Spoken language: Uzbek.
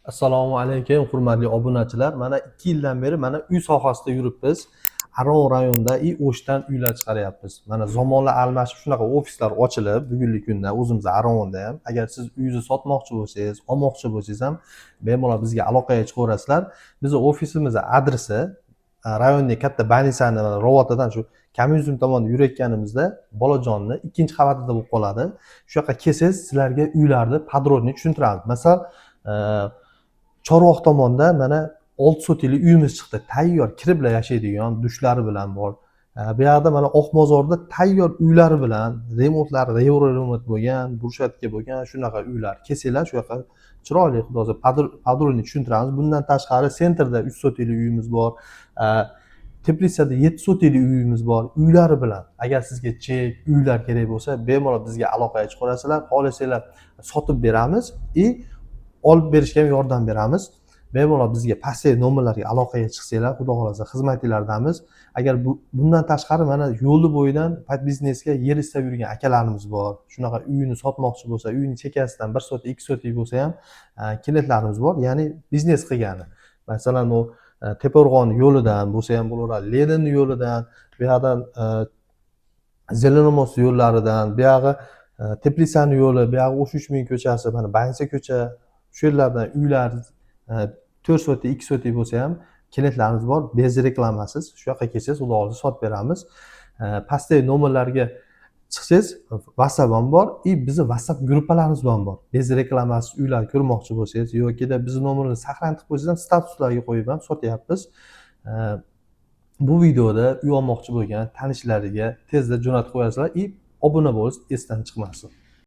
Assalomu alaykum, hurmatli obunachilar. Mana 2 yildan beri mana uy sohasida yuribmiz. Aron rayonida o'shdan uylar chiqaryapmiz. Mana zamonlar almashib shunaqa ofislar ochilib, bugungi kunda o'zimiz Aronda ham. Agar siz uyingizni sotmoqchi bo'lsangiz, olmoqchi bo'lsangiz ham bemalol bizga aloqaga chiqaverasizlar. Bizning ofisimiz adresi rayonning katta banisani Rovotadan shu kommunizm tomonda yurayotganimizda Bolajonni 2-qavatida bo'lib qoladi. Shu yoqqa kelsangiz sizlarga uylarni podrobniy tushuntiramiz. Masalan, Chorvoq tomonda mana 6 sotikli uyimiz chiqdi. Tayyor kiriblar yashaydigan dushlari bilan bor. Bu yoqda mana Oqmozorda tayyor uylari bilan, remontlari remont bo'lgan, brushatka bo'lgan shunaqa uylar. Kelsanglar shu yoqqa chiroyli xudo o'zi podrobniy tushuntiramiz. Bundan tashqari sentrda 3 sotikli uyimiz bor. Teplisada 7 sotikli uyimiz bor. Uylari bilan agar sizga chek, uylar kerak bo'lsa, bemalol bizga aloqaga chiqarasizlar. Xohlasanglar sotib beramiz olib berishga ham yordam beramiz. Bemalol bizga pastdagi nomerlarga aloqaga chiqsanglar, xudo xolasa xizmatinglardamiz. Agar bundan tashqari mana yo'lni bo'yidan biznesga yer istab yurgan akalarimiz bor. Shunaqa uyini sotmoqchi bo'lsa, uyini chekkasidan 1 sotik, 2 sotik bo'lsa ham klientlarimiz bor. Ya'ni biznes qilgani. Masalan, u Tepao'rg'on yo'lidan bo'lsa ham bo'laveradi, Lenin yo'lidan, bu yoqdan Zelenomost yo'llaridan, bu yog'i Teplisani yo'li, bu yog'i 33 ko'chasi, mana Bansa ko'cha, shu yerlardan uylar 4 sotik, 2 sotik bo'lsa ham klientlarimiz bor, bez reklamasiz. Shu yoqqa kelsangiz, xudo xolasa sotib beramiz. Pastdagi nomerlarga chiqsangiz, WhatsApp ham bor, bizning WhatsApp gruppalarimiz ham bor. Bez reklamasiz uylar ko'rmoqchi bo'lsangiz yoki bizning nomerni saqlantirib qo'ysangiz ham statuslarga qo'yib ham sotyapmiz. Bu videoda uy olmoqchi bo'lgan tanishlariga tezda jo'natib qo'yasizlar, obuna bo'lish esdan chiqmasin.